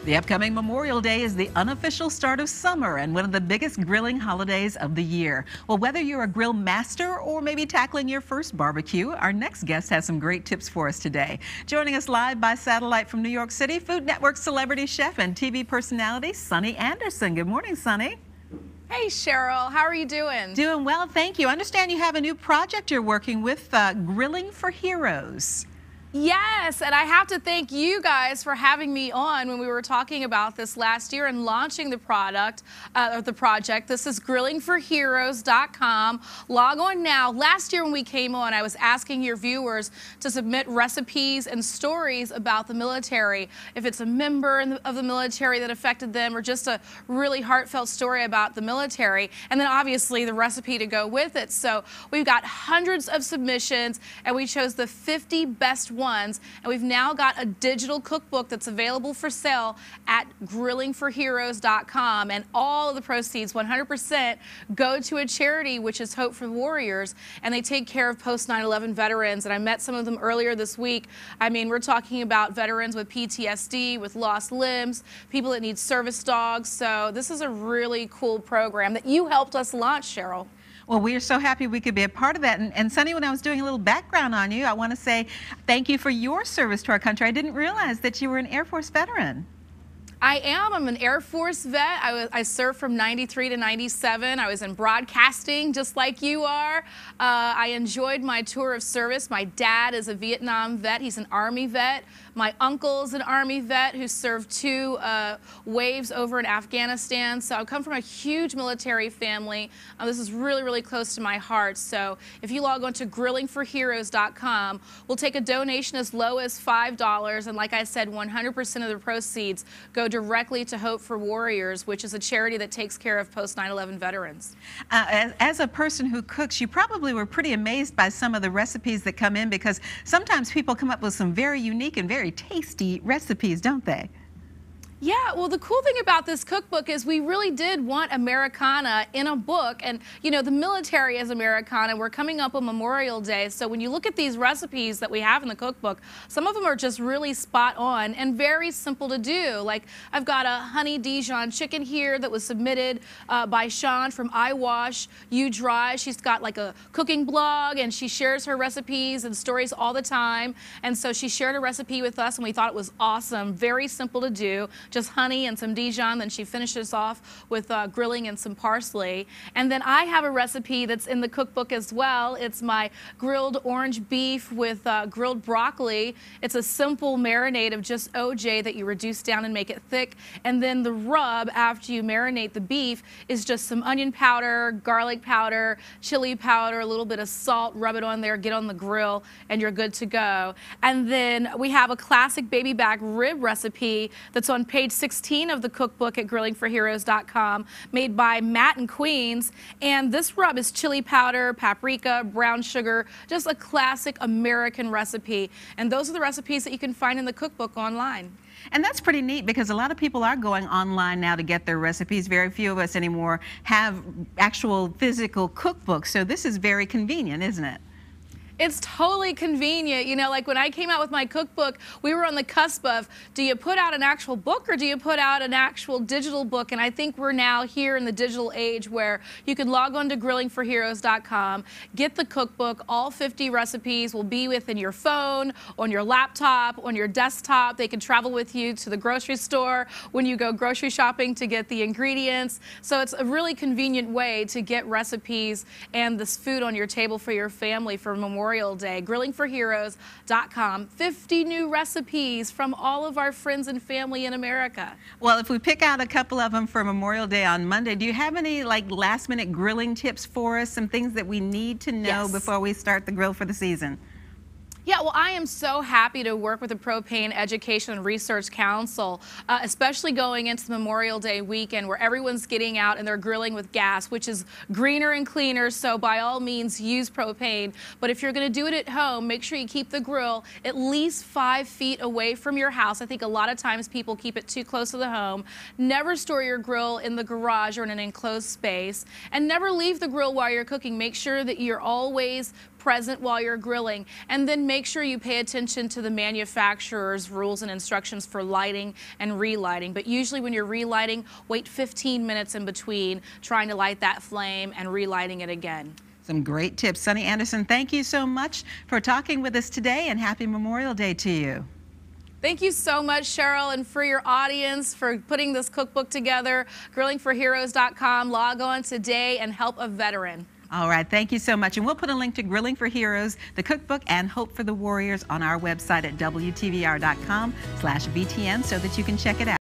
The upcoming Memorial Day is the unofficial start of summer and one of the biggest grilling holidays of the year. Well, whether you're a grill master or maybe tackling your first barbecue, our next guest has some great tips for us today. Joining us live by satellite from New York City, Food Network celebrity chef and TV personality Sunny Anderson. Good morning, Sunny. Hey, Cheryl. How are you doing? Doing well, thank you. I understand you have a new project you're working with, Grilling for Heroes. Yes, and I have to thank you guys for having me on when we were talking about this last year and launching the project. This is grillingforheroes.com. Log on now. Last year when we came on, I was asking your viewers to submit recipes and stories about the military. If it's a member of the military that affected them or just a really heartfelt story about the military, and then obviously the recipe to go with it. So we've got hundreds of submissions, and we chose the 50 best ones. And we've now got a digital cookbook that's available for sale at grillingforheroes.com, and all of the proceeds, 100%, go to a charity, which is Hope for Warriors, and they take care of post 9/11 veterans. And I met some of them earlier this week. I mean, we're talking about veterans with PTSD, with lost limbs, people that need service dogs. So this is a really cool program that you helped us launch, Cheryl. Well, we are so happy we could be a part of that. And Sunny, when I was doing a little background on you, I want to say thank you for your service to our country. I didn't realize that you were an Air Force veteran. I am. I'm an Air Force vet. I served from 93 to 97. I was in broadcasting just like you are. I enjoyed my tour of service. My dad is a Vietnam vet. He's an Army vet. My uncle's an Army vet who served 2 waves over in Afghanistan. So I come from a huge military family. This is really, really close to my heart. So if you log on to grillingforheroes.com, we'll take a donation as low as $5. And like I said, 100% of the proceeds go directly to Hope for Warriors, which is a charity that takes care of post 9/11 veterans. As a person who cooks, you probably were pretty amazed by some of the recipes that come in, because sometimes people come up with some very unique and very tasty recipes, don't they? Yeah, well, the cool thing about this cookbook is we really did want Americana in a book. And, you know, the military is Americana. We're coming up on Memorial Day. So when you look at these recipes that we have in the cookbook, some of them are just really spot on and very simple to do. Like, I've got a honey Dijon chicken here that was submitted by Sean from I Wash, You Dry. She's got like a cooking blog, and she shares her recipes and stories all the time. And so she shared a recipe with us, and we thought it was awesome. Very simple to do. Just honey and some Dijon. Then she finishes off with grilling and some parsley. And then I have a recipe that's in the cookbook as well. It's my grilled orange beef with grilled broccoli. It's a simple marinade of just OJ that you reduce down and make it thick. And then the rub after you marinate the beef is just some onion powder, garlic powder, chili powder, a little bit of salt. Rub it on there, get on the grill, and you're good to go. And then we have a classic baby back rib recipe that's on page 16 of the cookbook at grillingforheroes.com, made by Matt in Queens. And this rub is chili powder, paprika, brown sugar, just a classic American recipe. And those are the recipes that you can find in the cookbook online. And that's pretty neat, because a lot of people are going online now to get their recipes. Very few of us anymore have actual physical cookbooks. So this is very convenient, isn't it? It's totally convenient. You know, like when I came out with my cookbook, we were on the cusp of, do you put out an actual book or do you put out an actual digital book? And I think we're now here in the digital age where you can log on to grillingforheroes.com, get the cookbook. All 50 recipes will be within your phone, on your laptop, on your desktop. They can travel with you to the grocery store when you go grocery shopping to get the ingredients. So it's a really convenient way to get recipes and this food on your table for your family for Memorial Day. Grillingforheroes.com. 50 new recipes from all of our friends and family in America. Well, if we pick out a couple of them for Memorial Day on Monday, do you have any like last-minute grilling tips for us? Some things that we need to know before we start the grill for the season? Yeah, well, I am so happy to work with the Propane Education and Research Council, especially going into the Memorial Day weekend where everyone's getting out and they're grilling with gas, which is greener and cleaner, so by all means use propane. But if you're going to do it at home, make sure you keep the grill at least 5 feet away from your house. I think a lot of times people keep it too close to the home. Never store your grill in the garage or in an enclosed space, and never leave the grill while you're cooking. Make sure that you're always present while you're grilling. And then make sure you pay attention to the manufacturer's rules and instructions for lighting and relighting. But usually when you're relighting, wait 15 minutes in between trying to light that flame and relighting it again. Some great tips. Sunny Anderson, thank you so much for talking with us today, and happy Memorial Day to you. Thank you so much, Cheryl, and for your audience for putting this cookbook together. GrillingForHeroes.com. Log on today and help a veteran. All right, thank you so much. And we'll put a link to Grilling for Heroes, the cookbook, and Hope for the Warriors on our website at WTVR.com/BTN so that you can check it out.